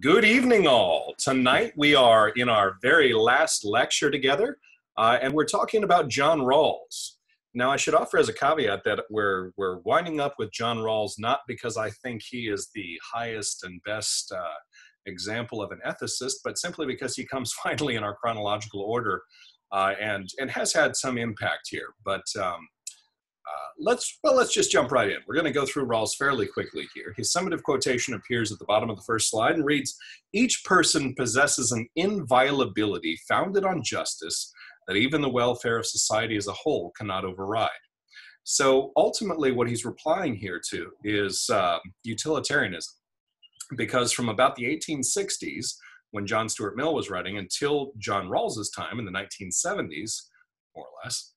Good evening, all. Tonight we are in our very last lecture together, and we're talking about John Rawls. Now, I should offer as a caveat that we're winding up with John Rawls not because I think he is the highest and best example of an ethicist, but simply because he comes finally in our chronological order and has had some impact here. But let's just jump right in. We're going to go through Rawls fairly quickly here. His summative quotation appears at the bottom of the first slide and reads, "Each person possesses an inviolability founded on justice that even the welfare of society as a whole cannot override." So ultimately what he's replying here to is utilitarianism, because from about the 1860s, when John Stuart Mill was writing, until John Rawls's time in the 1970s, more or less,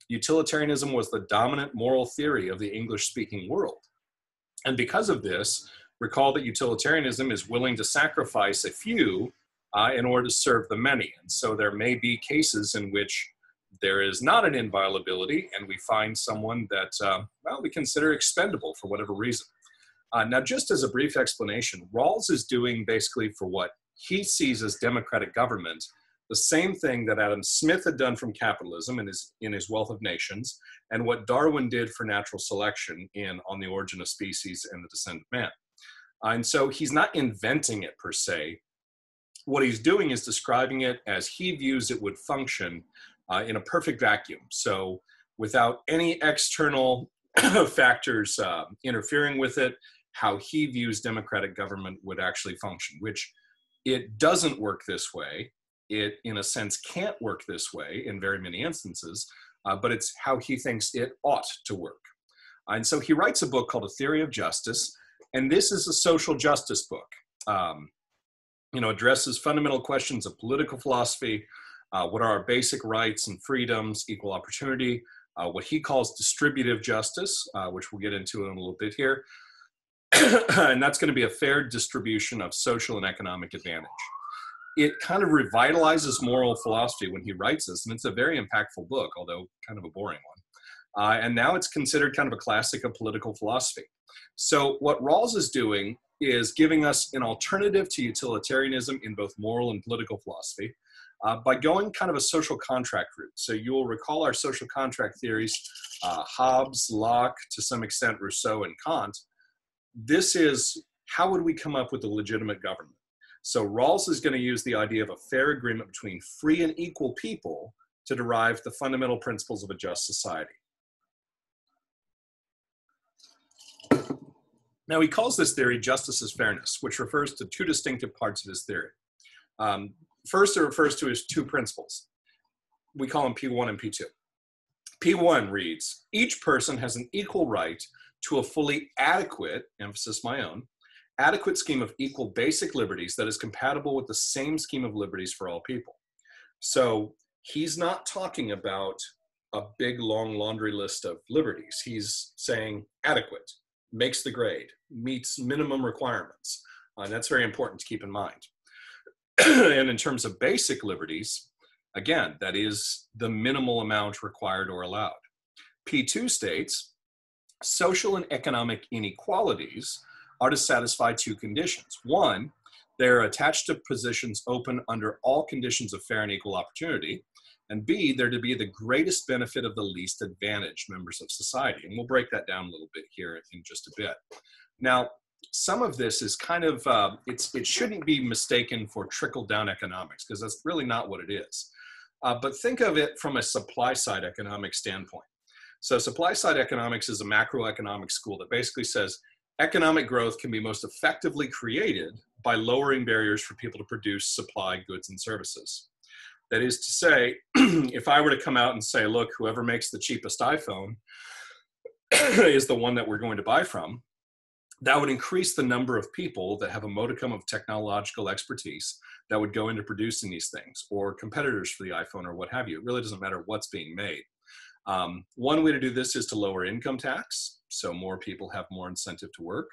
utilitarianism was the dominant moral theory of the English-speaking world. And because of this, recall that utilitarianism is willing to sacrifice a few in order to serve the many. And so there may be cases in which there is not an inviolability and we find someone that, we consider expendable for whatever reason. Now, just as a brief explanation, Rawls is doing basically for what he sees as democratic government the same thing that Adam Smith had done from capitalism in his Wealth of Nations, and what Darwin did for natural selection in On the Origin of Species and the Descent of Man. And so he's not inventing it per se. What he's doing is describing it as he views it would function in a perfect vacuum. So without any external factors interfering with it, how he views democratic government would actually function, which it doesn't work this way. It, in a sense, can't work this way in very many instances, but it's how he thinks it ought to work. And so he writes a book called A Theory of Justice, and this is a social justice book. Addresses fundamental questions of political philosophy, what are our basic rights and freedoms, equal opportunity, what he calls distributive justice, which we'll get into in a little bit here. And that's going to be a fair distribution of social and economic advantage. It kind of revitalizes moral philosophy when he writes this, and it's a very impactful book, although kind of a boring one. And now it's considered kind of a classic of political philosophy. So what Rawls is doing is giving us an alternative to utilitarianism in both moral and political philosophy by going kind of a social contract route. So you will recall our social contract theories, Hobbes, Locke, to some extent Rousseau and Kant. This is how would we come up with a legitimate government? So Rawls is going to use the idea of a fair agreement between free and equal people to derive the fundamental principles of a just society. Now he calls this theory justice as fairness, which refers to two distinctive parts of his theory. First, it refers to his two principles. We call them P1 and P2. P1 reads, each person has an equal right to a fully adequate, emphasis my own, adequate scheme of equal basic liberties that is compatible with the same scheme of liberties for all people. So he's not talking about a big, long laundry list of liberties. He's saying adequate, makes the grade, meets minimum requirements. That's very important to keep in mind. And in terms of basic liberties, again, that is the minimal amount required or allowed. P2 states, social and economic inequalities are to satisfy two conditions. One, they're attached to positions open under all conditions of fair and equal opportunity. And B, they're to be the greatest benefit of the least advantaged members of society. And we'll break that down a little bit here in just a bit. Now, some of this is kind of, it shouldn't be mistaken for trickle-down economics, because that's really not what it is. But think of it from a supply-side economic standpoint. So supply-side economics is a macroeconomic school that basically says, economic growth can be most effectively created by lowering barriers for people to produce, supply goods and services. That is to say, if I were to come out and say, look, whoever makes the cheapest iPhone is the one that we're going to buy from, that would increase the number of people that have a modicum of technological expertise that would go into producing these things, or competitors for the iPhone or what have you. It really doesn't matter what's being made. One way to do this is to lower income tax, so more people have more incentive to work,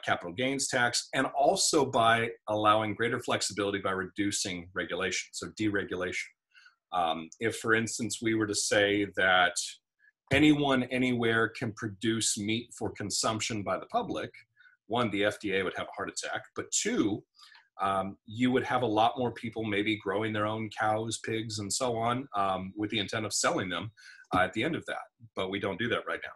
capital gains tax, and also by allowing greater flexibility by reducing regulation, so deregulation. If, for instance, we were to say that anyone anywhere can produce meat for consumption by the public, one, the FDA would have a heart attack, but two, you would have a lot more people maybe growing their own cows, pigs, and so on, with the intent of selling them at the end of that. But we don't do that right now.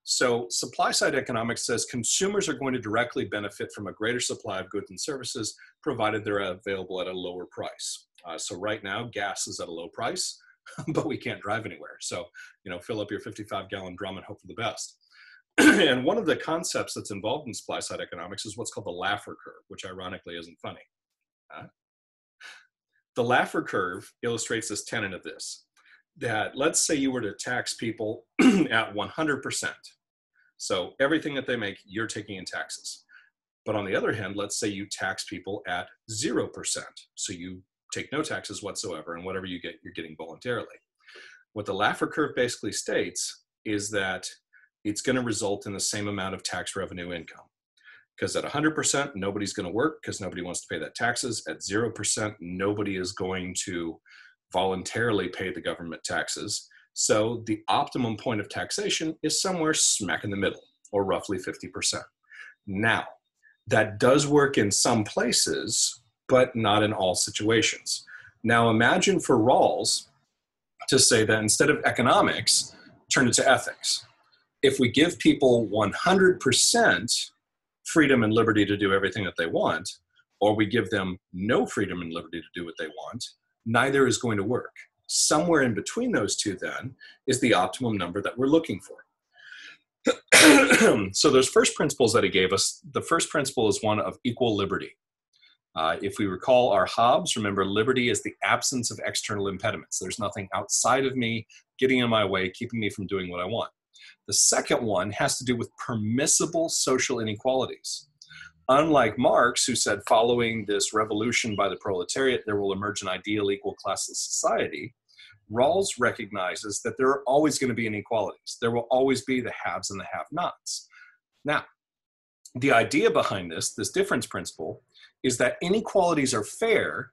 So supply side economics says consumers are going to directly benefit from a greater supply of goods and services, provided they're available at a lower price. So right now, gas is at a low price, but we can't drive anywhere. So, fill up your 55-gallon drum and hope for the best. And one of the concepts that's involved in supply side economics is what's called the Laffer curve, which ironically isn't funny. The Laffer curve illustrates this tenet of this, that let's say you were to tax people at 100%. So everything that they make, you're taking in taxes. But on the other hand, let's say you tax people at 0%. So you take no taxes whatsoever, and whatever you get, you're getting voluntarily. What the Laffer curve basically states is that it's going to result in the same amount of tax revenue income. Because at 100%, nobody's going to work because nobody wants to pay that taxes. At 0%, nobody is going to voluntarily pay the government taxes. So the optimum point of taxation is somewhere smack in the middle, or roughly 50%. Now, that does work in some places, but not in all situations. Now imagine for Rawls to say that instead of economics, turn it to ethics. If we give people 100% freedom and liberty to do everything that they want, or we give them no freedom and liberty to do what they want, neither is going to work. Somewhere in between those two then is the optimum number that we're looking for. So those first principles that he gave us, the first principle is one of equal liberty. If we recall our Hobbes, remember liberty is the absence of external impediments. There's nothing outside of me getting in my way, keeping me from doing what I want. The second one has to do with permissible social inequalities. Unlike Marx, who said following this revolution by the proletariat, there will emerge an ideal equal classless society, Rawls recognizes that there are always going to be inequalities. There will always be the haves and the have-nots. Now, the idea behind this difference principle, is that inequalities are fair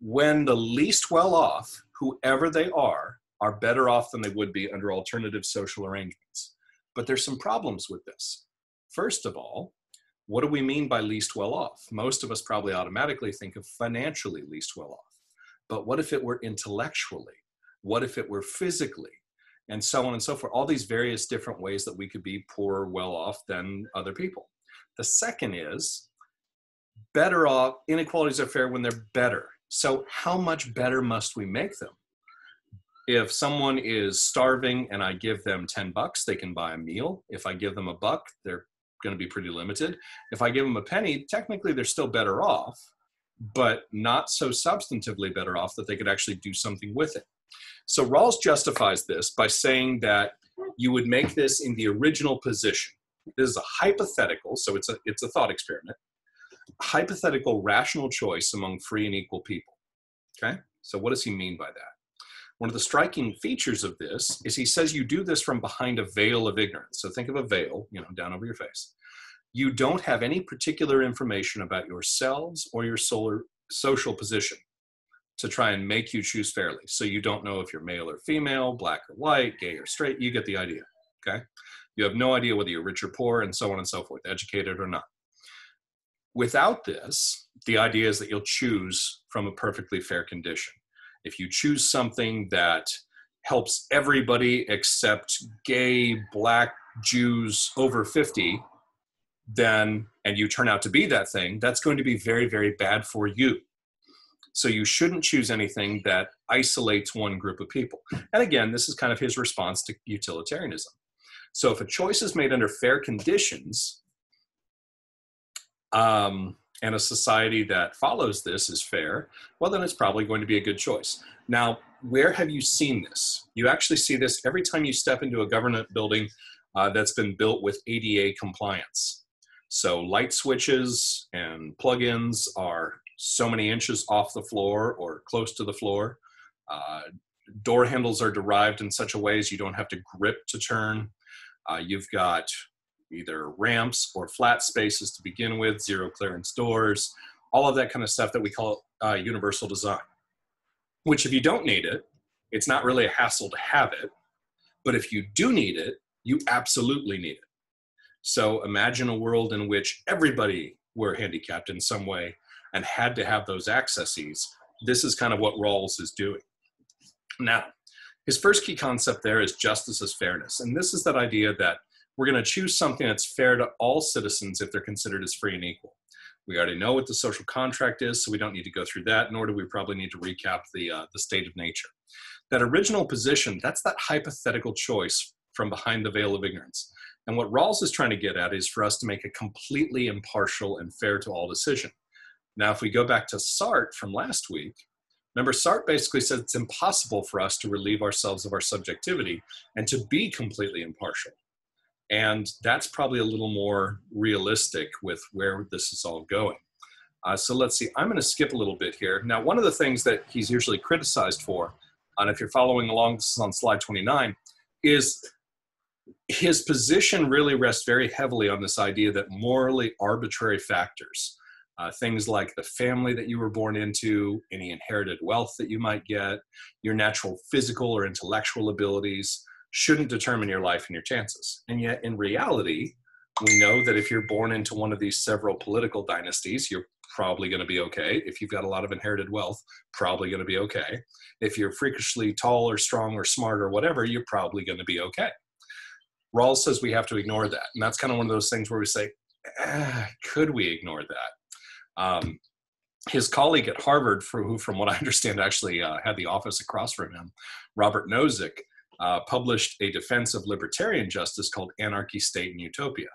when the least well-off, whoever they are better off than they would be under alternative social arrangements. But there's some problems with this. First of all, what do we mean by least well-off? Most of us probably automatically think of financially least well-off. But what if it were intellectually? What if it were physically? And so on and so forth. All these various different ways that we could be poorer, well-off than other people. The second is, better off, inequalities are fair when they're better. So how much better must we make them? If someone is starving and I give them $10, they can buy a meal. If I give them $1, they're going to be pretty limited. If I give them a penny, technically they're still better off, but not so substantively better off that they could actually do something with it. So Rawls justifies this by saying that you would make this in the original position. This is a hypothetical, so it's a thought experiment. Hypothetical rational choice among free and equal people. Okay, so what does he mean by that? One of the striking features of this is he says you do this from behind a veil of ignorance. So think of a veil, down over your face. You don't have any particular information about yourselves or your social position to try and make you choose fairly. So you don't know if you're male or female, black or white, gay or straight. You get the idea, okay? You have no idea whether you're rich or poor and so on and so forth, educated or not. Without this, the idea is that you'll choose from a perfectly fair condition. If you choose something that helps everybody except gay, black, Jews over 50, and you turn out to be that thing, that's going to be very, very bad for you. So you shouldn't choose anything that isolates one group of people. And again, this is kind of his response to utilitarianism. So if a choice is made under fair conditions, and a society that follows this is fair, well, then it's probably going to be a good choice. Now, where have you seen this? You actually see this every time you step into a government building that's been built with ADA compliance. So light switches and plugins are so many inches off the floor or close to the floor. Door handles are derived in such a way as you don't have to grip to turn. You've got either ramps or flat spaces to begin with, zero clearance doors, all of that kind of stuff that we call universal design, which if you don't need it, it's not really a hassle to have it. But if you do need it, you absolutely need it. So imagine a world in which everybody were handicapped in some way and had to have those accesses. This is kind of what Rawls is doing. Now, his first key concept there is justice as fairness. And this is that idea that we're going to choose something that's fair to all citizens if they're considered as free and equal. We already know what the social contract is, so we don't need to go through that, nor do we probably need to recap the state of nature. That original position, that's that hypothetical choice from behind the veil of ignorance. And what Rawls is trying to get at is for us to make a completely impartial and fair to all decision. Now, if we go back to Sartre from last week, remember Sartre basically said it's impossible for us to relieve ourselves of our subjectivity and to be completely impartial. And that's probably a little more realistic with where this is all going. So let's see, I'm going to skip a little bit here. Now, one of the things that he's usually criticized for, and if you're following along, this is on slide 29, is his position really rests very heavily on this idea that morally arbitrary factors, things like the family that you were born into, any inherited wealth that you might get, your natural physical or intellectual abilities, shouldn't determine your life and your chances. And yet in reality, we know that if you're born into one of these several political dynasties, you're probably going to be okay. If you've got a lot of inherited wealth, probably going to be okay. If you're freakishly tall or strong or smart or whatever, you're probably going to be okay. Rawls says we have to ignore that. And that's kind of one of those things where we say, could we ignore that? His colleague at Harvard, who from what I understand actually had the office across from him, Robert Nozick, published a defense of libertarian justice called Anarchy, State, and Utopia.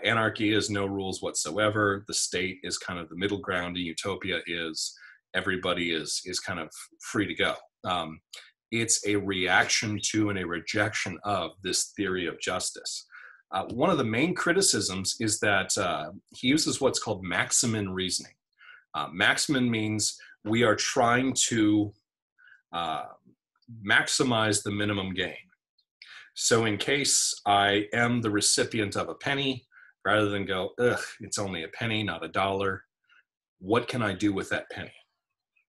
Anarchy is no rules whatsoever. The state is kind of the middle ground, and utopia is everybody is kind of free to go. It's a reaction to and a rejection of this theory of justice. One of the main criticisms is that he uses what's called maximin reasoning. Maximin means we are trying to maximize the minimum gain. So in case I am the recipient of a penny, rather than go, ugh, it's only a penny, not a dollar, what can I do with that penny?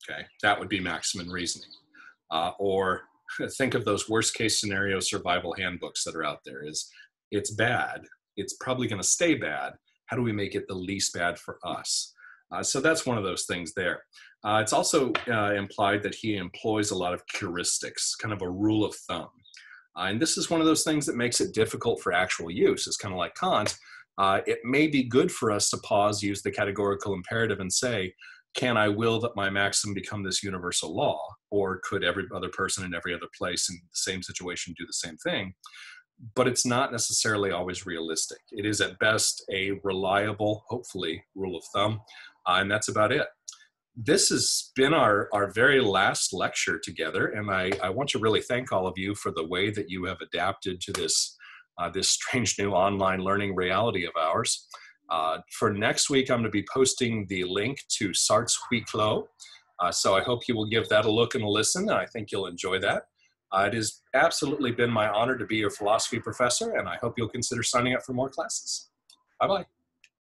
Okay, that would be maximin reasoning. Or think of those worst case scenario survival handbooks that are out there. It's bad, it's probably going to stay bad. How do we make it the least bad for us? So that's one of those things there. It's also implied that he employs a lot of heuristics, kind of a rule of thumb. And this is one of those things that makes it difficult for actual use. It's kind of like Kant. It may be good for us to pause, use the categorical imperative and say, can I will that my maxim become this universal law? Or could every other person in every other place in the same situation do the same thing? But it's not necessarily always realistic. It is at best a reliable, hopefully, rule of thumb. And that's about it. This has been our very last lecture together, and I want to really thank all of you for the way that you have adapted to this strange new online learning reality of ours. For next week, I'm going to be posting the link to Sartre's Huis Clos, so I hope you will give that a look and a listen, and I think you'll enjoy that. It has absolutely been my honor to be your philosophy professor, and I hope you'll consider signing up for more classes. Bye-bye.